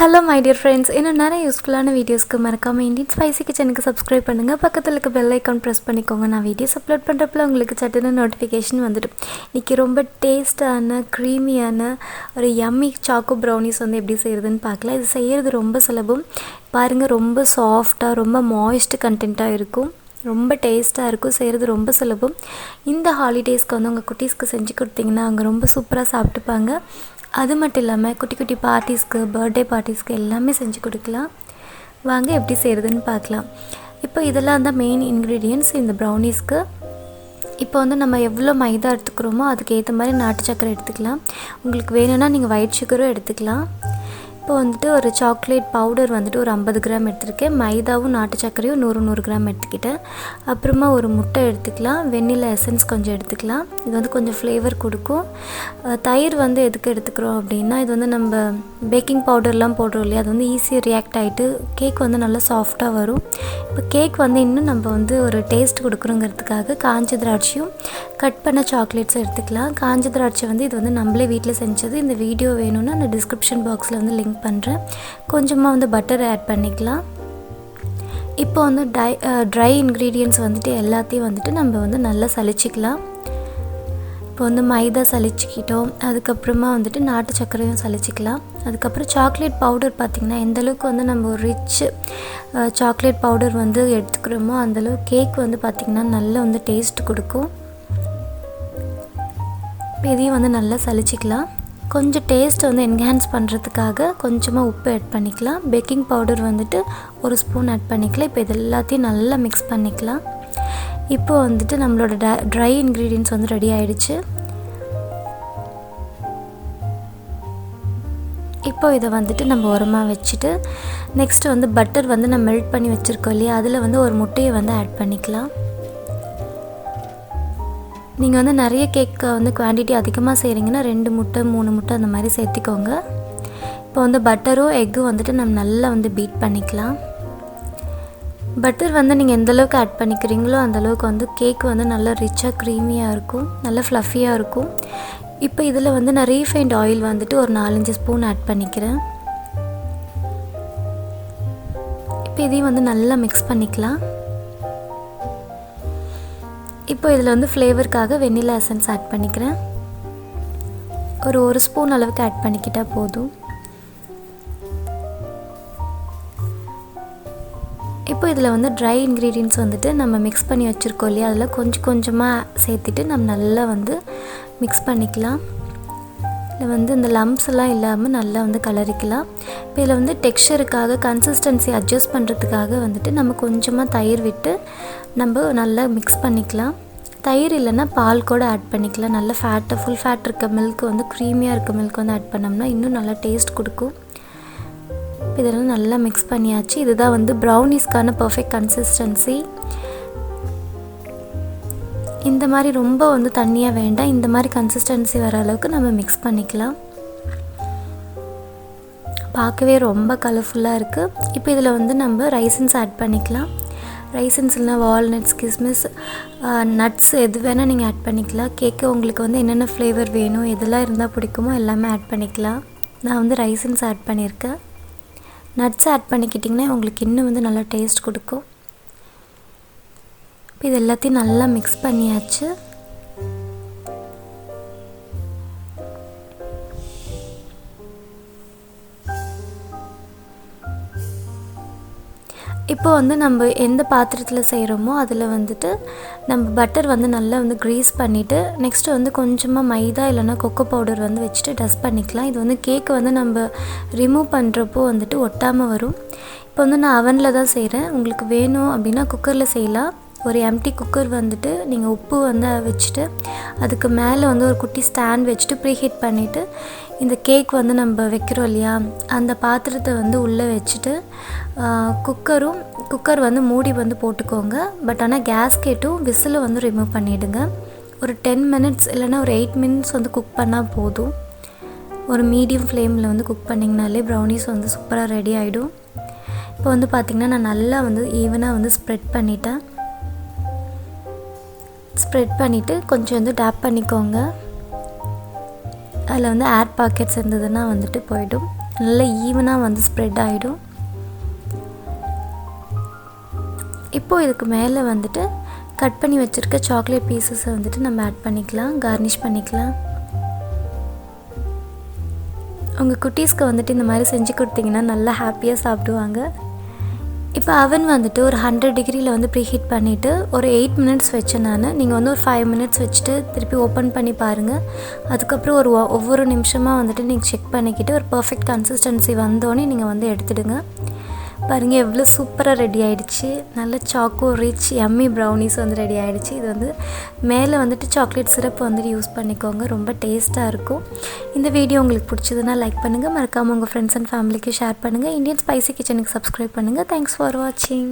Hello my dear friends, இன்னும் நிறைய யூஸ்ஃபுல்லான வீடியோஸ்க்கு மறக்காம இந்தியன் ஸ்பைசி கிச்சனுக்கு சப்ஸ்கிரைப் பண்ணுங்க. பக்கத்துல இருக்க பெல் ஐகான் பிரஸ் பண்ணிக்கோங்க. நான் வீடியோஸ் அப்லோட் பண்றப்பல உங்களுக்கு சட்டுன்னு நோட்டிஃபிகேஷன் வந்துடும். இன்னைக்கு ரொம்ப டேஸ்டான க்ரீமியான ஒரு யம்மி சாக்கோ ப்ரௌனிஸ் வந்து எப்படி செய்யறதுன்னு பார்க்கலாம். இது செய்யறது ரொம்ப சுலபம். பாருங்க, ரொம்ப சாஃப்ட்டா, ரொம்ப மாய்ஸ்ட் கண்டென்ட்டா இருக்கும். ரொம்ப டேஸ்ட்டாக இருக்கும். செய்கிறது ரொம்ப சுலபம். இந்த ஹாலிடேஸ்க்கு வந்து உங்கள் குட்டீஸ்க்கு செஞ்சு கொடுத்தீங்கன்னா அவங்க ரொம்ப சூப்பராக சாப்பிட்டுப்பாங்க. அது மட்டும் இல்லாமல் குட்டி குட்டி பார்ட்டிஸ்க்கு, பர்த்டே பார்ட்டிஸ்க்கு எல்லாமே செஞ்சு கொடுக்கலாம். வாங்க எப்படி செய்கிறதுன்னு பார்க்கலாம். இப்போ இதெல்லாம் தான் மெயின் இன்க்ரீடியன்ட்ஸ் இந்த ப்ரௌனிஸ்க்கு. இப்போ வந்து நம்ம எவ்வளோ மைதா எடுத்துக்கிறோமோ அதுக்கு ஏற்ற மாதிரி நாட்டு சக்கரை எடுத்துக்கலாம். உங்களுக்கு வேணும்னா நீங்கள் ஒயிட் சுகரும் எடுத்துக்கலாம். இப்போ வந்துட்டு ஒரு சாக்லேட் பவுடர் வந்துட்டு ஒரு 50 கிராம் எடுத்துருக்கேன். மைதாவும் நாட்டு சர்க்கரையும் 100 கிராம் எடுத்துக்கிட்டேன். அப்புறமா ஒரு முட்டை எடுத்துக்கலாம். வெண்ணிலா எசன்ஸ் கொஞ்சம் எடுத்துக்கலாம். இது வந்து கொஞ்சம் ஃப்ளேவர் கொடுக்கும். தயிர் வந்து எதுக்கு எடுத்துக்கிறோம் அப்படின்னா, இது வந்து நம்ம பேக்கிங் பவுடர்லாம் போடுறோம் இல்லையா, அது வந்து ஈஸியாக ரியாக்ட் ஆகிட்டு கேக் வந்து நல்லா சாஃப்டாக வரும். இப்போ கேக் வந்து இன்னும் நம்ம வந்து ஒரு டேஸ்ட் கொடுக்குறோங்கிறதுக்காக காஞ்ச திராட்சையும் கட் பண்ண சாக்லேட்ஸும் எடுத்துக்கலாம். காஞ்ச திராட்சை வந்து இது வந்து நம்மளே வீட்டில் செஞ்சது. இந்த வீடியோ வேணும்னா அந்த டிஸ்கிரிப்ஷன் பாக்ஸில் வந்து லிங்க் பண்ணுறேன். கொஞ்சமாக வந்து பட்டர் ஆட் பண்ணிக்கலாம். இப்போ வந்து ட்ரை இன்க்ரீடியன்ட்ஸ் வந்துட்டு எல்லாத்தையும் வந்துட்டு நம்ம வந்து நல்லா சலிச்சிக்கலாம். இப்போ வந்து மைதா சலிச்சிக்கிட்டோம். அதுக்கப்புறமா வந்துட்டு நாட்டு சர்க்கரையும் சலிச்சிக்கலாம். அதுக்கப்புறம் சாக்லேட் பவுடர் பார்த்திங்கன்னா எந்தளவுக்கு வந்து நம்ம ஒரு ரிச் சாக்லேட் பவுடர் வந்து எடுத்துக்கிறோமோ அந்தளவுக்கு கேக் வந்து பார்த்திங்கன்னா நல்லா வந்து டேஸ்ட் கொடுக்கும். இப்போ இதையும் வந்து நல்லா சலிச்சிக்கலாம். கொஞ்சம் டேஸ்ட் வந்து என்ஹான்ஸ் பண்ணுறதுக்காக கொஞ்சமாக உப்பு ஆட் பண்ணிக்கலாம். பேக்கிங் பவுடர் வந்துட்டு ஒரு ஸ்பூன் ஆட் பண்ணிக்கலாம். இப்போ இது எல்லாத்தையும் நல்லா மிக்ஸ் பண்ணிக்கலாம். இப்போ வந்துட்டு நம்மளோட ட்ரை இன்க்ரீடியன்ட்ஸ் வந்து ரெடி ஆகிடுச்சு. இப்போ இதை வந்துட்டு நம்ம உரமாக வச்சுட்டு நெக்ஸ்ட்டு வந்து பட்டர் வந்து நம்ம மெல்ட் பண்ணி வச்சுருக்கோம் இல்லையா, அதில் வந்து ஒரு முட்டையை வந்து ஆட் பண்ணிக்கலாம். நீங்கள் வந்து நிறைய கேக்கு வந்து குவான்டிட்டி அதிகமாக செய்கிறீங்கன்னா 2 முட்டை 3 முட்டை அந்த மாதிரி சேர்த்திக்கோங்க. இப்போ வந்து பட்டரும் எக்கும் வந்துட்டு நம்ம நல்லா வந்து பீட் பண்ணிக்கலாம். பட்டர் வந்து நீங்கள் எந்தளவுக்கு ஆட் பண்ணிக்கிறீங்களோ அந்தளவுக்கு வந்து கேக் வந்து நல்லா ரிச்சாக க்ரீமியாக இருக்கும், நல்லா ஃப்ளஃபியாக இருக்கும். இப்போ இதில் வந்து நான் ரீஃபைண்ட் ஆயில் வந்துட்டு ஒரு 4-5 ஸ்பூன் ஆட் பண்ணிக்கிறேன். இப்போ இதையும் வந்து நல்லா மிக்ஸ் பண்ணிக்கலாம். இப்போ இதில் வந்து ஃப்ளேவருக்காக வெண்ணிலா எசன்ஸ் ஆட் பண்ணிக்கிறேன். ஒரு ஸ்பூன் அளவுக்கு ஆட் பண்ணிக்கிட்டால் போதும். இப்போ இதில் வந்து ட்ரை இன்க்ரீடியன்ட்ஸ் வந்துட்டு நம்ம மிக்ஸ் பண்ணி வச்சுருக்கோம் இல்லையா, அதில் கொஞ்சம் கொஞ்சமாக சேர்த்துட்டு நம்ம நல்லா வந்து மிக்ஸ் பண்ணிக்கலாம். இதில் வந்து இந்த லம்ப்ஸ் எல்லாம் இல்லாமல் நல்லா வந்து கலரிக்கலாம். இப்போ இதில் வந்து டெக்ஸ்சருக்காக கன்சிஸ்டன்சி அட்ஜஸ்ட் பண்ணுறதுக்காக வந்துட்டு நம்ம கொஞ்சமாக தயிர் விட்டு நம்ம நல்லா மிக்ஸ் பண்ணிக்கலாம். தயிர் இல்லைன்னா பால் கூட ஆட் பண்ணிக்கலாம். நல்லா ஃபுல் ஃபேட் இருக்க மில்க் வந்து க்ரீமியாக இருக்க மில்க் வந்து ஆட் பண்ணோம்னா இன்னும் நல்லா டேஸ்ட் கொடுக்கும். இதெல்லாம் நல்லா மிக்ஸ் பண்ணியாச்சு. இதுதான் வந்து ப்ரௌனிஸ்க்கான பர்ஃபெக்ட் கன்சிஸ்டன்சி. இந்த மாதிரி ரொம்ப வந்து தண்ணியாக வேண்டாம். இந்த மாதிரி கன்சிஸ்டன்சி வர அளவுக்கு நம்ம மிக்ஸ் பண்ணிக்கலாம். பார்க்கவே ரொம்ப கலர்ஃபுல்லாக இருக்குது. இப்போ இதில் வந்து நம்ம ரைசன்ஸ் ஆட் பண்ணிக்கலாம். ரைசன்ஸ் இல்லைனா வால்நட்ஸ், கிஸ்மிஸ், நட்ஸ் எது வேணால் நீங்கள் ஆட் பண்ணிக்கலாம். கேக்கு உங்களுக்கு வந்து என்னென்ன ஃப்ளேவர் வேணும், எதெல்லாம் இருந்தால் பிடிக்குமோ எல்லாமே ஆட் பண்ணிக்கலாம். நான் வந்து ரைசன்ஸ் ஆட் பண்ணியிருக்கேன். நட்ஸ் ஆட் பண்ணிக்கிட்டிங்கன்னா உங்களுக்கு இன்னும் வந்து நல்லா டேஸ்ட் கொடுக்கும். இப்போ இது எல்லாத்தையும் நல்லா மிக்ஸ் பண்ணியாச்சு. இப்போ வந்து நம்ம எந்த பாத்திரத்தில் செய்கிறோமோ அதில் வந்துட்டு நம்ம பட்டர் வந்து நல்லா வந்து க்ரீஸ் பண்ணிவிட்டு நெக்ஸ்ட்டு வந்து கொஞ்சமாக மைதா இல்லைனா கொக்கோ பவுடர் வந்து வச்சுட்டு டஸ்ட் பண்ணிக்கலாம். இது வந்து கேக்கு வந்து நம்ம ரிமூவ் பண்ணுறப்போ வந்துட்டு ஒட்டாமல் வரும். இப்போ வந்து நான் அவனில் தான் செய்கிறேன். உங்களுக்கு வேணும் அப்படின்னா குக்கரில் செய்யலாம். ஒரு எம்டி குக்கர் வந்துட்டு நீங்கள் உப்பு வந்து வச்சுட்டு அதுக்கு மேலே வந்து ஒரு குட்டி ஸ்டாண்ட் வச்சுட்டு ப்ரீஹீட் பண்ணிவிட்டு இந்த கேக் வந்து நம்ம வைக்கிறோம் இல்லையா, அந்த பாத்திரத்தை வந்து உள்ளே வச்சுட்டு குக்கர் வந்து மூடி வந்து போட்டுக்கோங்க. பட் ஆனால் கேஸ்கெட்டும் விசிலை வந்து ரிமூவ் பண்ணிவிடுங்க. ஒரு 10 மினிட்ஸ் இல்லைனா ஒரு 8 மினிட்ஸ் வந்து குக் பண்ணால் போதும். ஒரு மீடியம் ஃப்ளேமில் வந்து குக் பண்ணிங்கனாலே ப்ரௌனிஸ் வந்து சூப்பராக ரெடி ஆகிடும். இப்போ வந்து பார்த்திங்கன்னா நான் நல்லா வந்து ஈவனாக வந்து ஸ்ப்ரெட் பண்ணிவிட்டு கொஞ்சம் வந்து டேப் பண்ணிக்கோங்க. அதில் வந்து ஏர் பாக்கெட்ஸ் இருந்ததுன்னா வந்துட்டு போய்டும். நல்லா ஈவனாக வந்து ஸ்ப்ரெட் ஆகிடும். இப்போது இதுக்கு மேலே வந்துட்டு கட் பண்ணி வச்சுருக்க சாக்லேட் பீசஸை வந்துட்டு நம்ம ஆட் பண்ணிக்கலாம், கார்னிஷ் பண்ணிக்கலாம். உங்கள் குட்டீஸ்க்கு வந்துட்டு இந்த மாதிரி செஞ்சு கொடுத்தீங்கன்னா நல்லா ஹாப்பியாக சாப்பிடுவாங்க. இப்போ அவன் வந்துட்டு ஒரு 100 டிகிரியில் வந்து ப்ரீஹீட் பண்ணிவிட்டு ஒரு 8 மினிட்ஸ் வச்சேன் நான். நீங்கள் வந்து ஒரு 5 மினிட்ஸ் வச்சுட்டு திருப்பி ஓப்பன் பண்ணி பாருங்கள். அதுக்கப்புறம் ஒவ்வொரு நிமிஷமாக வந்துட்டு நீங்கள் செக் பண்ணிக்கிட்டு ஒரு பர்ஃபெக்ட் கன்சிஸ்டன்சி வந்தோடனே நீங்கள் வந்து எடுத்துடுங்க. பாருங்கள் எவ்வளோ சூப்பராக ரெடி ஆகிடுச்சு. நல்ல சாக்கோ ரிச் யம்மி ப்ரௌனிஸ் வந்து ரெடி ஆகிடுச்சு. இது வந்து மேலே வந்துட்டு சாக்லேட் சிரப் வந்துட்டு யூஸ் பண்ணிக்கோங்க, ரொம்ப டேஸ்ட்டாக இருக்கும். இந்த வீடியோ உங்களுக்கு பிடிச்சதுன்னா லைக் பண்ணுங்கள், மறக்காமல் உங்கள் ஃப்ரெண்ட்ஸ் அண்ட் ஃபேமிலிக்கு ஷேர் பண்ணுங்கள். இந்தியன் ஸ்பைசி கிச்சனுக்கு சப்ஸ்கிரைப் பண்ணுங்கள். தேங்க்ஸ் ஃபார் வாட்சிங்.